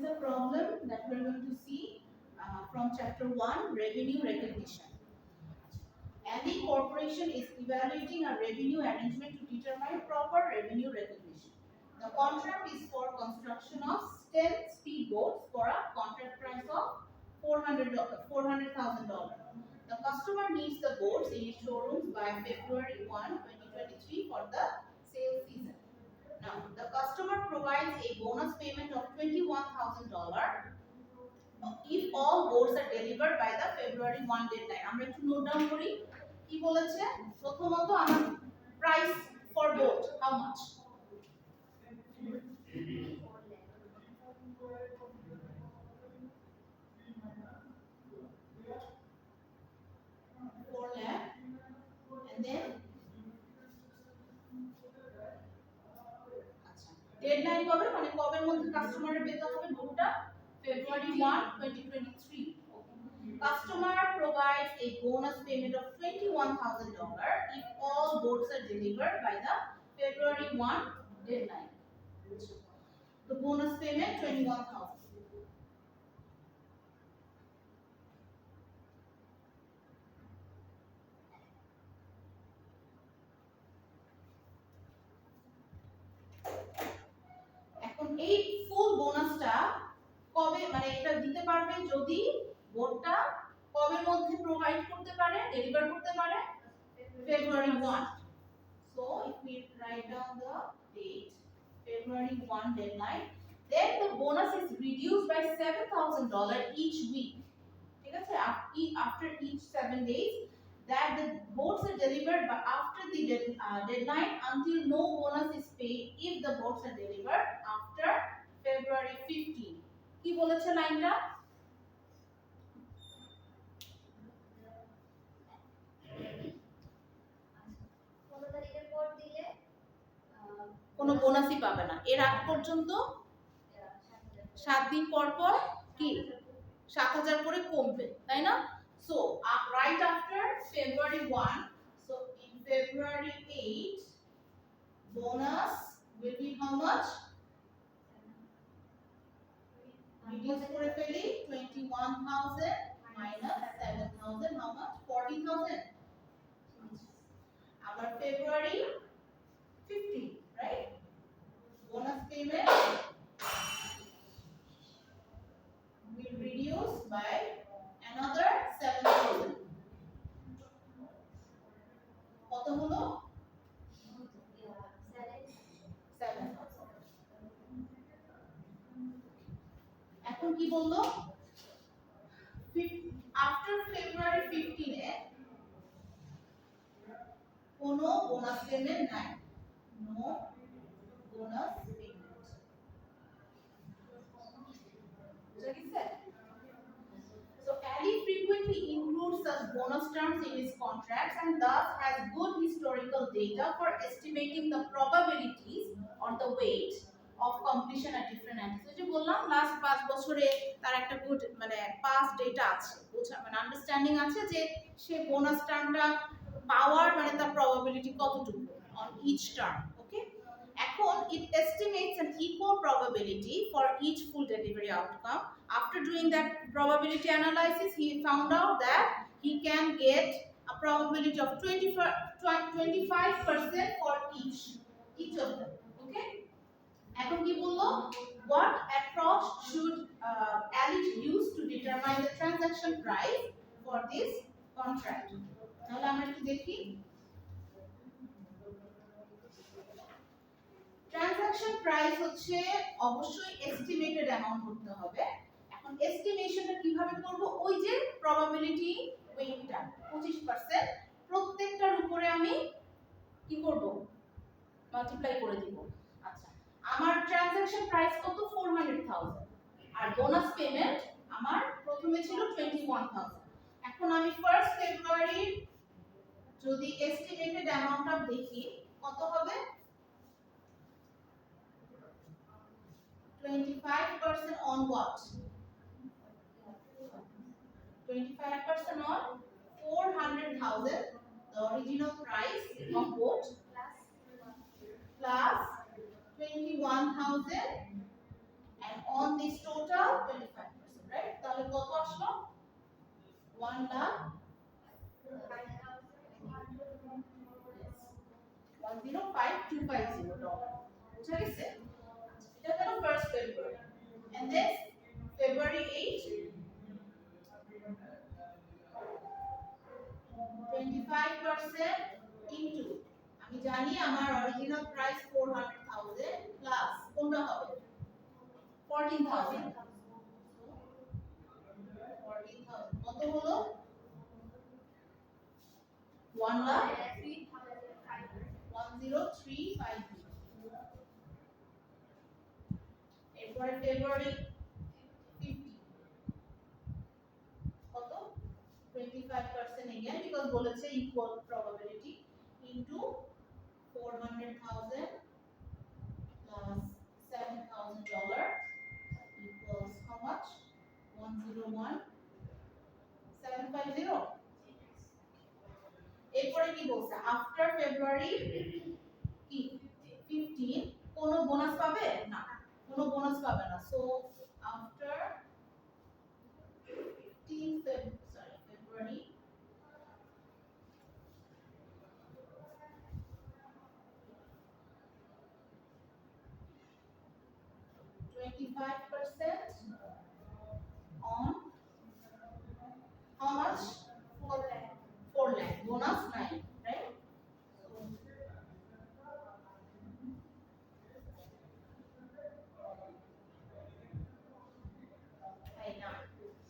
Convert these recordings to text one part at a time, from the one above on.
a problem that we're going to see from chapter 1, revenue recognition. And the corporation is evaluating a revenue arrangement to determine proper revenue recognition. The contract is for construction of 10 speedboats for a contract price of $400,000. The customer needs the boats in its showrooms by February 1, 2023 for the sales season. Now, the customer provides a bonus payment of $21,000 if all boats are delivered by the February 1 deadline. আমরা একটু note down করি কি বলেছে প্রথমত আমার price for boat how much 4 lakh and then deadline কবে মানে কবের মধ্যে কাস্টমারের পেতে হবে বোটটা February 1, 2023. Customer provides a bonus payment of $21,000 if all boats are delivered by the February 1 deadline. The bonus payment $21,000. এখন এই ফুল বোনাসটা কবে মানে এটা দিতে পারবে যদি বোটটা কবের মধ্যে প্রোভাইড করতে পারে ডেলিভার করতে পারে February 1. So if we write down the date February 1 deadline, then the bonus is reduced by $7,000 each week. ঠিক আছে after each 7 days that the boats are delivered but after the deadline until no bonus is paid if the boats are delivered after February 15. কি বলেছে লাইনটা কোনো বোনাসই পাবে না এর আগ পর্যন্ত 7 দিন পর পর কি 7,000 করে কমবে তাই না so right after February 1 so in February 8 bonus will be how much reduce করে ফেলি 21,000 minus 7,000 how much 40,000 আবার February 15 right bonus payment will reduce by another 7,000 কত হলো 7,000 এখন কি বললো after February 15 এ কোনো বোনাস পেমেন্ট নাই no bonus payment so Ali frequently includes such bonus terms in his contracts and thus has good historical data for estimating the probabilities or the weight of completion at different entities যে বললাম last 5 বছরে তার একটা good মানে past data আছে বুঝা মানে understanding আছে যে সে বোনাস টার্মটা পাওয়ার মানে তার প্রবাবিলিটি কতটুকু on each term okay এখন it estimates an equal probability for each full delivery outcome after doing that probability analysis he found out that he can get a probability of 25% for each of them okay এখন কি বললো what approach should Ali use to determine the transaction price for this contract তাহলে আমরা একটু দেখি transaction price হচ্ছে অবশ্যই estimated amount করতে হবে এখন এস্টিমেশনটা কিভাবে করব ওই যে প্রবাবিলিটি ওয়েটটা 25% প্রত্যেকটার উপরে আমি কি করব মাল্টিপ্লাই করে দিব আচ্ছা আমার ট্রানজাকশন প্রাইস কত 400,000 আর বোনাস পেমেন্ট আমার প্রথমে ছিল 21,000 এখন আমি 1st ফেব্রুয়ারি যদি এস্টিমেটেড অ্যামাউন্টটা দেখি কত হবে 25% on what 25% on 400,000 the original price of boat plus 21,000 and on this total 25%, right? তাহলে কত আসলো? 1,01,250 ডলার। বুঝা গেছে? এটা হলো first February. And then February 8, 25% into, আমি জানি আমার অরিজিনাল প্রাইস 400,000 প্লাস কোনটা হবে? 14,000। 14,000 কত হলো? 1,03,500। এরপরে ফেব্রুয়ারি 50 কত? 25% again because বলেছে equal probability into 400,000 plus $7,000 equals how much? 101,750. এরপরে কি বলছে? আফটার ফেব্রুয়ারি কি 15 কোনো বোনাস পাবে না, কোনো বোনাস পাবে না। So after 15 February 25% on how much? 4 lakh. 4 lakh. Bonus 9, right?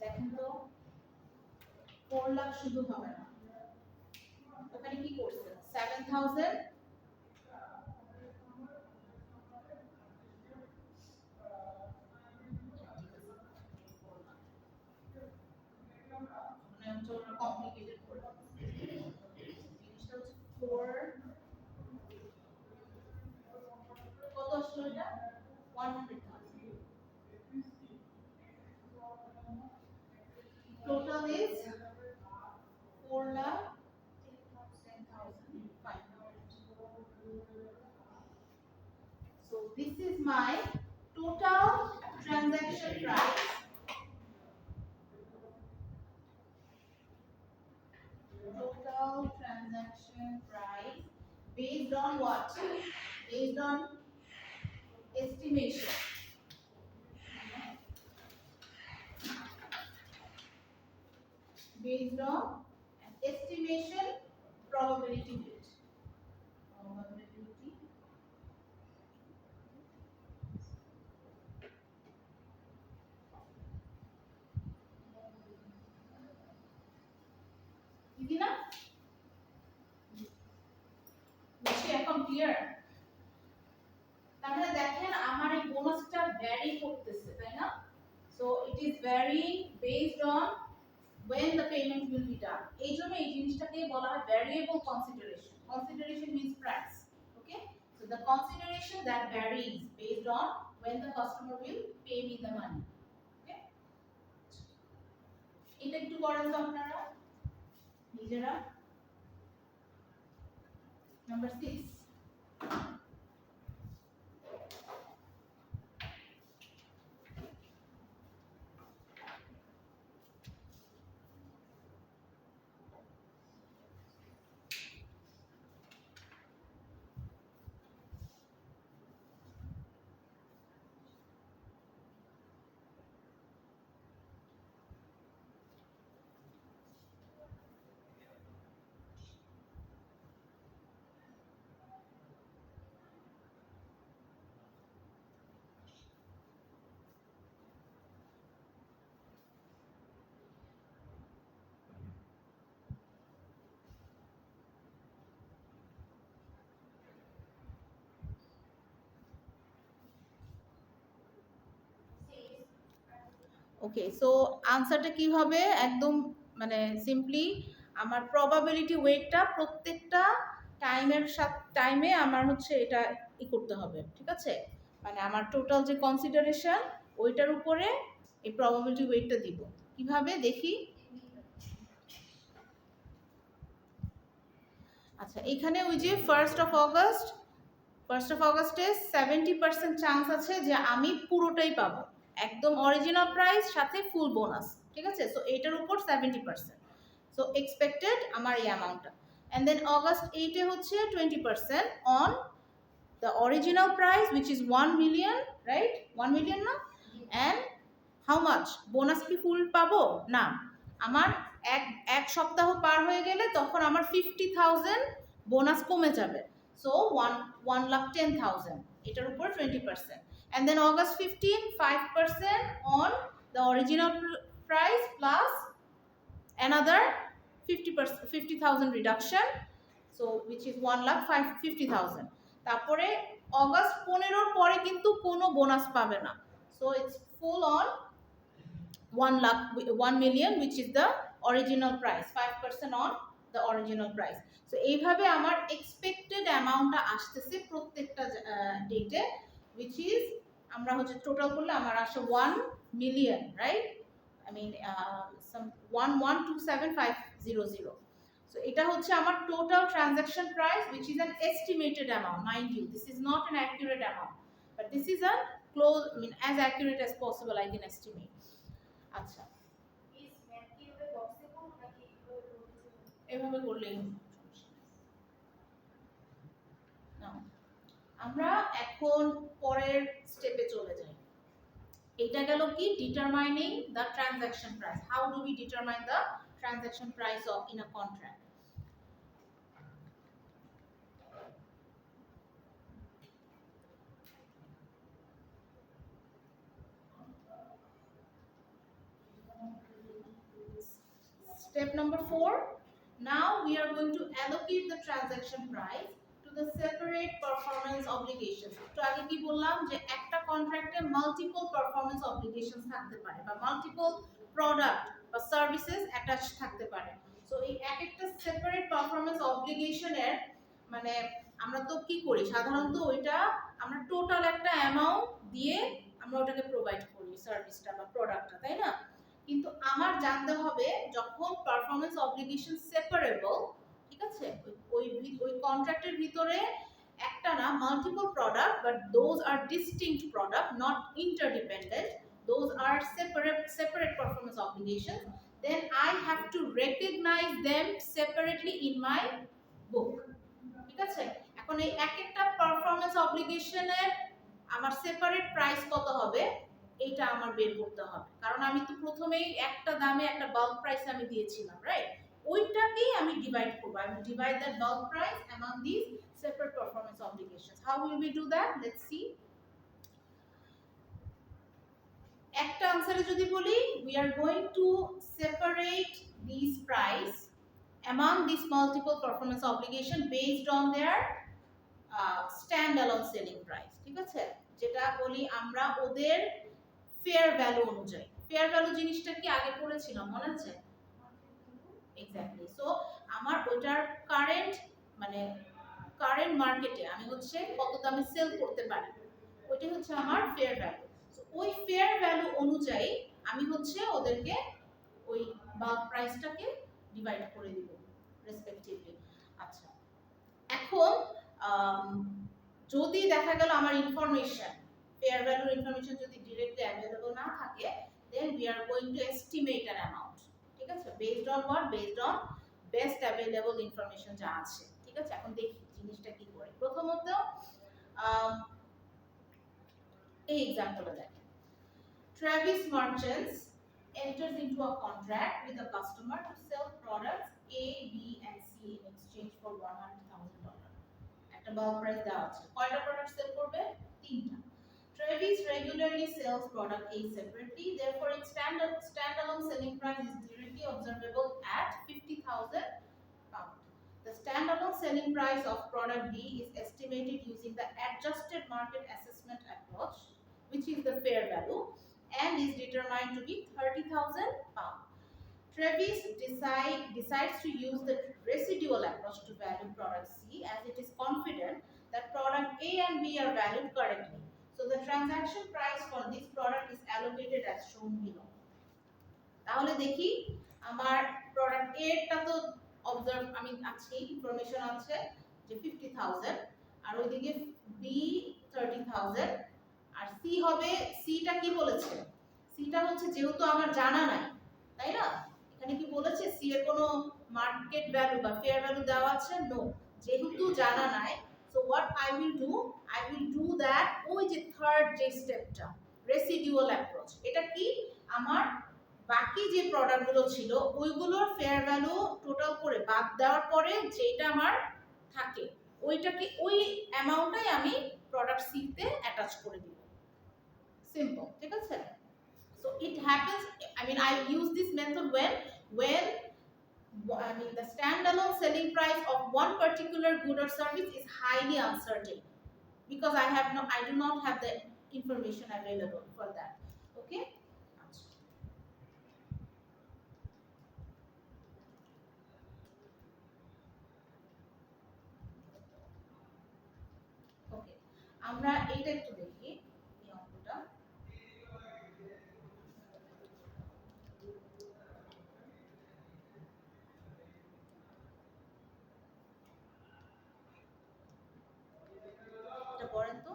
দেখেন তো 4 লাখ শুধু হবে না, ওখানে কি করছে? 7,000 কমপ্লিকেটেড করে জিনিসটা হচ্ছে 4 কত আসলো এটা? 100,000 total is 4,10,500. So this is my total transaction price. Total transaction price based on what? Based on estimation. Based on an estimation probability weight. Probability easy না? বুঝছি এখন ক্লিয়ার? তাহলে দেখেন আমার এই বোনাসটা ভ্যারি করতেছে, তাই না? So it is very based on when the payment will be done. এই জন্য এই জিনিসটাকে বলা হয় variable consideration. Consideration means price. Okay? So the consideration that varies based on when the customer will pay me the money. Okay? এটা একটু করেন তো আপনারা নিজেরা। Number 6. ওকে, সো আনসারটা কি হবে? একদম মানে সিম্পলি আমার প্রবাবিলিটি ওয়েটটা প্রত্যেকটা টাইমে আমার হচ্ছে এটা করতে হবে, ঠিক আছে? মানে আমার টোটাল যে কনসিডারেশন ওইটার উপরে এই প্রবাবিলিটি ওয়েটটা দিব। কিভাবে দেখি? আচ্ছা, এখানে ওই যে 1st of August 1st of August 70% chance আছে যে আমি পুরোটাই পাবো, একদম অরিজিনাল প্রাইস সাথে ফুল বোনাস, ঠিক আছে। সো এটার উপর 70%, সো এক্সপেক্টেড আমার এই অ্যামাউন্টটা। অ্যান্ড দেন অগাস্ট 8-এ হচ্ছে 20% on the original price which is 1 million, right? 1 million না? অ্যান্ড হাউ মাচ বোনাস কি ফুল পাবো? না, আমার এক সপ্তাহ পার হয়ে গেলে তখন আমার 50,000 বোনাস কমে যাবে। সো 1,10,000, এটার উপর 20%। And then August 15, 5% on the original price plus another 50,000 reduction, so which is 1,50,000। তারপরে অগাস্ট 15-র পরে কিন্তু কোনো বোনাস পাবে না, so it's full on 1 million which is the original price, 5% on the original price। so এইভাবে আমার এক্সপেক্টেড অ্যামাউন্টটা আসতেছে প্রত্যেকটা ডেটে, which is আমরা হচ্ছে টোটাল করলে আমার আসে 1 million, right? I mean some 1,127,500। so এটা হচ্ছে আমার total transaction price which is an estimated amount, mind you this is not an accurate amount but this is a close, I mean as accurate as possible I can estimate। আচ্ছা, এভাবে করলেই আমরা এখন পরের স্টেপে চলে যাই। এটা গেল কি determining the transaction price, how do we determine the transaction price of in a contract. Step number 4, now we are going to allocate the transaction price to the separate performance obligations। তো আগে কি বললাম যে একটা কন্ট্রাক্টে multiple performance obligations থাকতে পারে বা multiple product বা সার্ভিসেস অ্যাটাচ থাকতে পারে। সো এই একটা সেপারেট পারফরম্যান্স অব্লিগেশনের মানে আমরা তো কি করি সাধারণত ওইটা আমরা টোটাল একটা অ্যামাউন্ট দিয়ে আমরা ওটাকে প্রোভাইড করি সার্ভিসটা বা প্রোডাক্টটা, তাই না? কিন্তু আমার জানতে হবে যখন পারফরম্যান্স অব্লিগেশন সেপারেবল, ঠিক আছে, ওই কন্ট্রাক্টের ভিতরে একটা না multiple product but those are distinct product not interdependent, those are separate performance obligation, then I have to recognize them separately in my book, ঠিক আছে। এখন এই একটা পারফরম্যান্স অব্লিগেশনের আমার সেপারেট প্রাইস কত হবে এইটা আমার বের করতে হবে, কারণ আমি তো প্রথমেই একটা দামে একটা বাল্ক প্রাইস আমি দিয়েছিলাম, রাইট? ওইটাকেই আমি ডিভাইড করব, I will divide that bulk price among these separate performance obligations। how will we do that? let's see। একটা আনসারে যদি বলি we are going to separate these price among these multiple performance obligation based on their standalone selling price, ঠিক আছে, যেটা বলি আমরা ওদের fair value অনুযায়ী। ফেয়ার ভ্যালু জিনিসটা কি আগে পড়েছিলাম মনে আছে? এক্স্যাক্টলি। সো আমার ওটার কারেন্ট মানে কারেন্ট মার্কেটে আমি হচ্ছে কত দামে সেল করতে পারি ওইটাই হচ্ছে আমার ফেয়ার ভ্যালু। সো ওই ফেয়ার ভ্যালু অনুযায়ী আমি হচ্ছে ওদেরকে ওই বাল্ক প্রাইসটাকে ডিভাইড করে দিব রেসপেক্টিভলি। আচ্ছা, এখন যদি দেখা গেল আমার ইনফরমেশন fair value information যদি directly available না থাকে then we are going to estimate an amount, ঠিক আছে, based on what? based on best available information যা আছে, ঠিক আছে। এখন দেখি জিনিসটা কি করে। প্রথমত এই এক্সাম্পলটা দেখেন, Travis Merchants enters into a contract with a customer to sell products A, B and C in exchange for $100,000। একটা বাল্ক প্রাইস দেওয়া আছে, কয়টা প্রোডাক্ট সেল করবে? তিনটা। Travis regularly sells product A separately, therefore its standalone selling price is directly observable at £50,000. The standalone selling price of product B is estimated using the adjusted market assessment approach, which is the fair value, and is determined to be £30,000. Travis decides to use the residual approach to value product C as it is confident that product A and B are valued correctly. So the transaction price for this product is allocated as shown below। তাহলে দেখি আমার product A টা তো observe আমি আছে information আছে যে 50,000 আর ওইদিকে B 30,000 আর C হবে, সিটা কি বলেছে, সিটা হচ্ছে যেহেতু আমার জানা নাই, তাই না, এখানে কি বলেছে সি এর কোনো মার্কেট ভ্যালু বা ফেয়ার ভ্যালু দেওয়া আছে, নো, যেহেতু জানা নাই, so what I will do that, ওই যে থার্ড যে স্টেপটা রেসিডিউয়াল অ্যাপ্রোচ, এটা কি আমার বাকি যে প্রোডাক্টগুলো ছিল ওইগুলোর ফেয়ার ভ্যালু টোটাল করে বাদ দেওয়ার পরে যেটা আমার থাকে ওইটাকে ওই অ্যামাউন্টটাই আমি প্রোডাক্ট সি তে অ্যাটাচ করে দিব, সিম্পল, ঠিক আছে। So it happens, I mean I use this method when I mean the standalone selling price of one particular good or service is highly uncertain because I do not have the information available for that. Okay. Okay. আমরা এটা একটু দেখি এই অঙ্কটা। এটা পড়েন তো।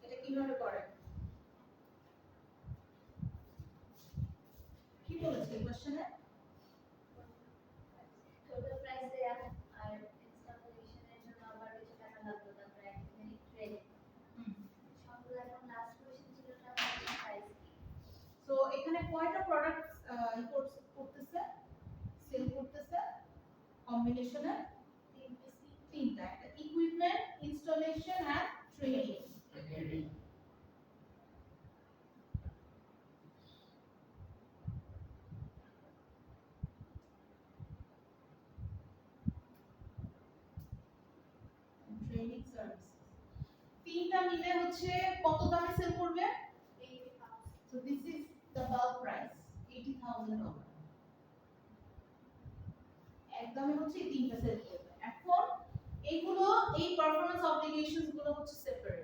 এটা কিভাবে করে, কি বলেছে কোশ্চেনে? টোটাল প্রাইস দেয়া আর ইনস্টলেশনের জন্য আবার কিছু টাকা লাগলো, তারপরে 1 মিনিট ক্রেডিট সবগুলো। এখন লাস্ট কোশ্চেন ছিল ট্রানজাকশন প্রাইস কি। সো এখানে কয়টা প্রোডাক্ট করতেছে, সেল করতেছে কম্বিনেশনে? তিনটা, একটা equipment, installation and training. Training service তিনটা মিলে হচ্ছে কত দামে সেল করবে? 80,000। So this is the bulk price, $80,000। একদমই হচ্ছে এই তিনটা সেল করবে। এখন এইগুলো এই পারফরম্যান্স অব্লিগেশনস গুলো হচ্ছে সেপারেট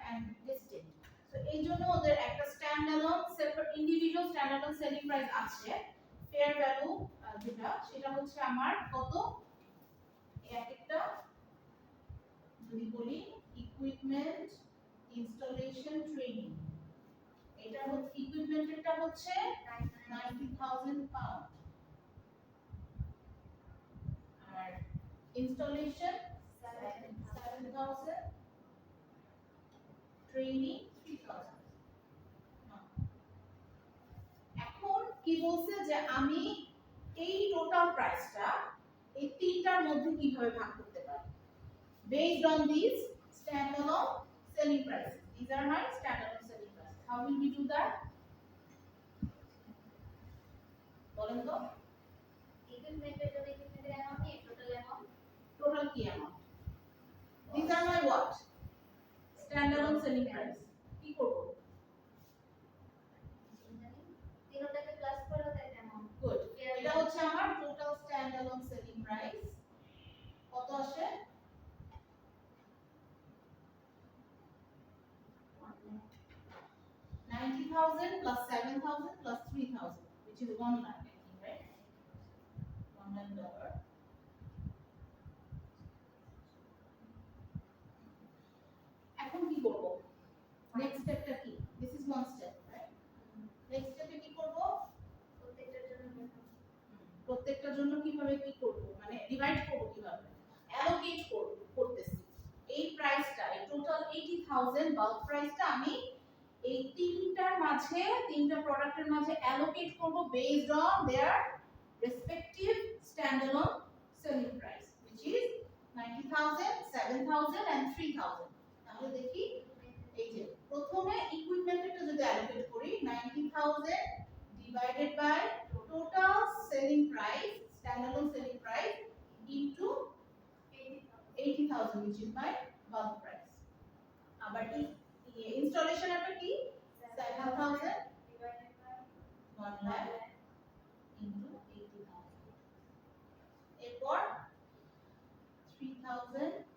এন্ড ডিস্টিংক্ট। সো এই জন্য ওদের একটা স্ট্যান্ডঅ্যালোন সেপারেট ইন্ডিভিজুয়াল স্ট্যান্ডঅ্যালোন সেলিং প্রাইস আছে, ফেয়ার ভ্যালু যেটা সেটা হচ্ছে আমার কত, এক একটা যদি বলি ইকুইপমেন্ট, ইনস্টলেশন, ট্রেনিং, এটা হচ্ছে ইকুইপমেন্টেরটা হচ্ছে 90,000 পাউন্ড আর ইনস্টলেশন 7,000, ট্রেনিং 3,000। এখন কি বলছে যে আমি এই টোটাল প্রাইসটা এই তিনটার মধ্যে কিভাবে ভাগ করতে পারি, based on these standalone selling prices. These are my standalone selling prices. How will we do that? বলেন তো। ইকুইপমেন্টের জন্য ইকুইপমেন্টের অ্যামাউন্ট নিয়ে টোটাল অ্যামাউন্ট। টোটাল কি amount? These are my what? Standalone selling price. কি করব? তিনটাকে প্লাস করে দেন অ্যামাউন্ট। Good. এটা হচ্ছে আমার টোটাল standalone selling price। কত আসে? 90,000 plus 7,000 plus 3,000, which is 1 lakh, I think, right? $1 lakh. করব নেক্সট স্টেপটা কি this is one step right next স্টেপে কি করব প্রত্যেকটার জন্য বেতন। প্রত্যেকটার জন্য কিভাবে কি করব মানে ডিভাইড করব কিভাবে অ্যালোকেট করতেছি এই প্রাইসটা এই টোটাল 80000 বাল্ক প্রাইসটা আমি এই তিনটার মাঝে তিনটা প্রোডাক্টের মাঝে অ্যালোকেট করব based on their respective standalone selling price which is 90000 7000 and 3000 তাহলে দেখি এই যে প্রথমে ইকুইপমেন্টটা যদি অ্যালোকেট করি 90000 divided by total selling price standalone selling price into 80000 which is my bulk price আবার installation এর কি 7000 divided by 1 lakh into 80000 এরপর 3000